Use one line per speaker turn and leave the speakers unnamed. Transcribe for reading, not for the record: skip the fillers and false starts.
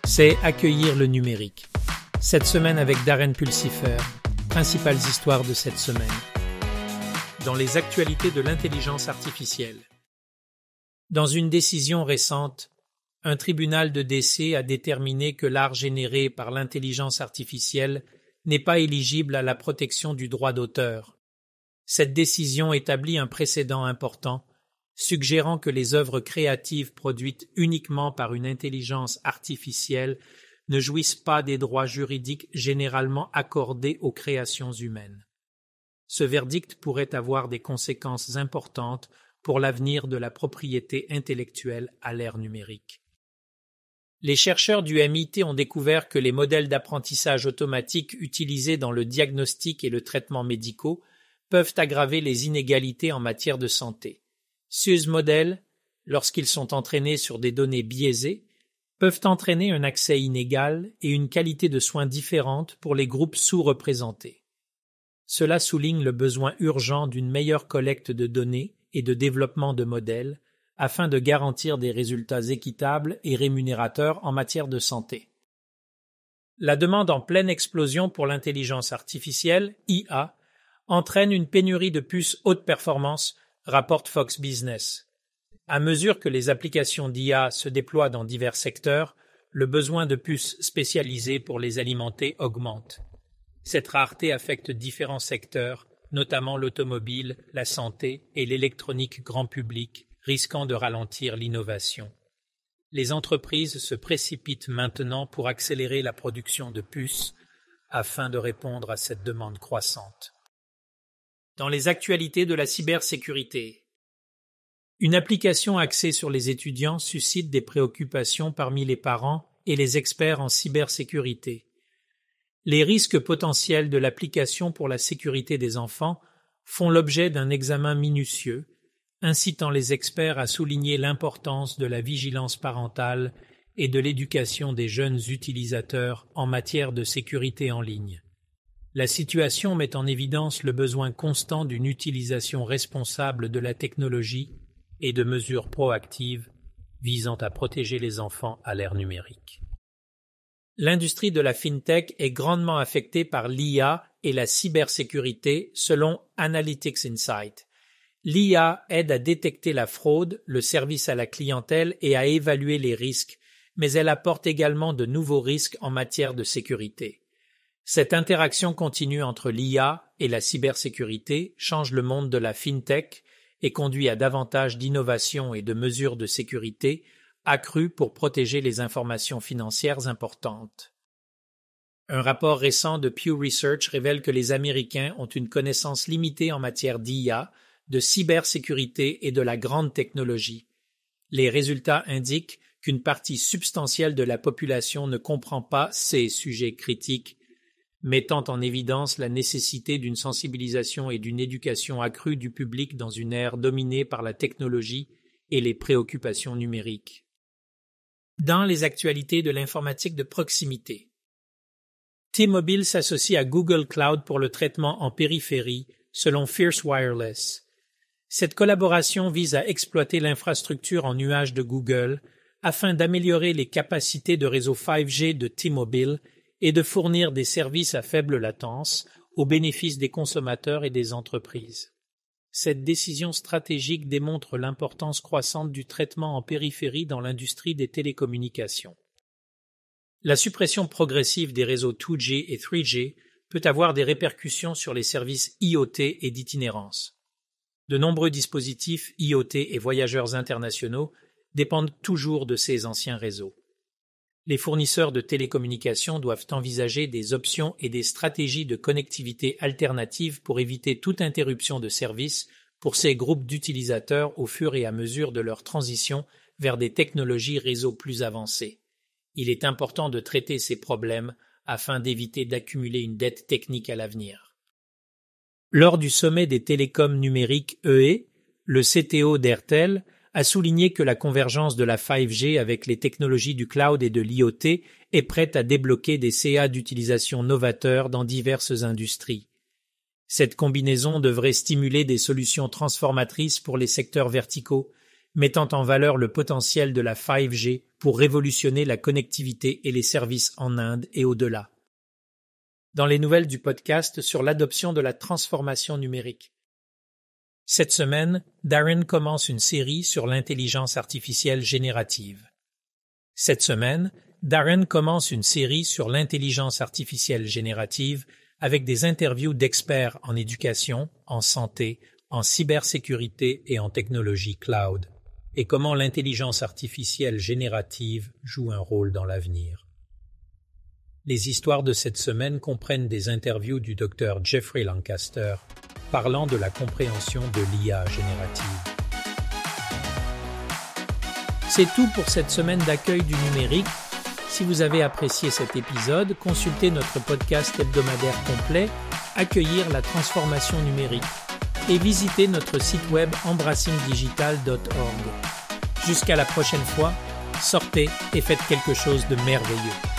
c'est accueillir le numérique. Cette semaine avec Darren Pulsifer, principales histoires de cette semaine. Dans les actualités de l'intelligence artificielle. Dans une décision récente, un tribunal de DC a déterminé que l'art généré par l'intelligence artificielle n'est pas éligible à la protection du droit d'auteur. Cette décision établit un précédent important, suggérant que les œuvres créatives produites uniquement par une intelligence artificielle ne jouissent pas des droits juridiques généralement accordés aux créations humaines. Ce verdict pourrait avoir des conséquences importantes pour l'avenir de la propriété intellectuelle à l'ère numérique. Les chercheurs du MIT ont découvert que les modèles d'apprentissage automatique utilisés dans le diagnostic et le traitement médicaux peuvent aggraver les inégalités en matière de santé. Ces modèles, lorsqu'ils sont entraînés sur des données biaisées, peuvent entraîner un accès inégal et une qualité de soins différente pour les groupes sous-représentés. Cela souligne le besoin urgent d'une meilleure collecte de données et de développement de modèles afin de garantir des résultats équitables et rémunérateurs en matière de santé. La demande en pleine explosion pour l'intelligence artificielle, IA, entraîne une pénurie de puces haute performance, rapporte Fox Business. À mesure que les applications d'IA se déploient dans divers secteurs, le besoin de puces spécialisées pour les alimenter augmente. Cette rareté affecte différents secteurs, notamment l'automobile, la santé et l'électronique grand public, risquant de ralentir l'innovation. Les entreprises se précipitent maintenant pour accélérer la production de puces afin de répondre à cette demande croissante. Dans les actualités de la cybersécurité. Une application axée sur les étudiants suscite des préoccupations parmi les parents et les experts en cybersécurité. Les risques potentiels de l'application pour la sécurité des enfants font l'objet d'un examen minutieux, incitant les experts à souligner l'importance de la vigilance parentale et de l'éducation des jeunes utilisateurs en matière de sécurité en ligne. La situation met en évidence le besoin constant d'une utilisation responsable de la technologie et de mesures proactives visant à protéger les enfants à l'ère numérique. L'industrie de la fintech est grandement affectée par l'IA et la cybersécurité selon Analytics Insight. L'IA aide à détecter la fraude, le service à la clientèle et à évaluer les risques, mais elle apporte également de nouveaux risques en matière de sécurité. Cette interaction continue entre l'IA et la cybersécurité change le monde de la fintech et conduit à davantage d'innovation et de mesures de sécurité accrues pour protéger les informations financières importantes. Un rapport récent de Pew Research révèle que les Américains ont une connaissance limitée en matière d'IA, de cybersécurité et de la grande technologie. Les résultats indiquent qu'une partie substantielle de la population ne comprend pas ces sujets critiques, mettant en évidence la nécessité d'une sensibilisation et d'une éducation accrue du public dans une ère dominée par la technologie et les préoccupations numériques. Dans les actualités de l'informatique de proximité. T-Mobile s'associe à Google Cloud pour le traitement en périphérie, selon Fierce Wireless. Cette collaboration vise à exploiter l'infrastructure en nuage de Google afin d'améliorer les capacités de réseau 5G de T-Mobile et de fournir des services à faible latence au bénéfice des consommateurs et des entreprises. Cette décision stratégique démontre l'importance croissante du traitement en périphérie dans l'industrie des télécommunications. La suppression progressive des réseaux 2G et 3G peut avoir des répercussions sur les services IoT et d'itinérance. De nombreux dispositifs IoT et voyageurs internationaux dépendent toujours de ces anciens réseaux. Les fournisseurs de télécommunications doivent envisager des options et des stratégies de connectivité alternatives pour éviter toute interruption de service pour ces groupes d'utilisateurs au fur et à mesure de leur transition vers des technologies réseau plus avancées. Il est important de traiter ces problèmes afin d'éviter d'accumuler une dette technique à l'avenir. Lors du sommet des télécoms numériques EE, le CTO d'Airtel a souligné que la convergence de la 5G avec les technologies du cloud et de l'IoT est prête à débloquer des CA d'utilisation novateurs dans diverses industries. Cette combinaison devrait stimuler des solutions transformatrices pour les secteurs verticaux, mettant en valeur le potentiel de la 5G pour révolutionner la connectivité et les services en Inde et au-delà. Dans les nouvelles du podcast sur l'adoption de la transformation numérique. Cette semaine, Darren commence une série sur l'intelligence artificielle générative. Avec des interviews d'experts en éducation, en santé, en cybersécurité et en technologie cloud, et comment l'intelligence artificielle générative joue un rôle dans l'avenir. Les histoires de cette semaine comprennent des interviews du Dr Jeffrey Lancaster, parlant de la compréhension de l'IA générative. C'est tout pour cette semaine d'accueil du numérique. Si vous avez apprécié cet épisode, consultez notre podcast hebdomadaire complet « Accueillir la transformation numérique » et visitez notre site web embrassingdigital.org. Jusqu'à la prochaine fois, sortez et faites quelque chose de merveilleux.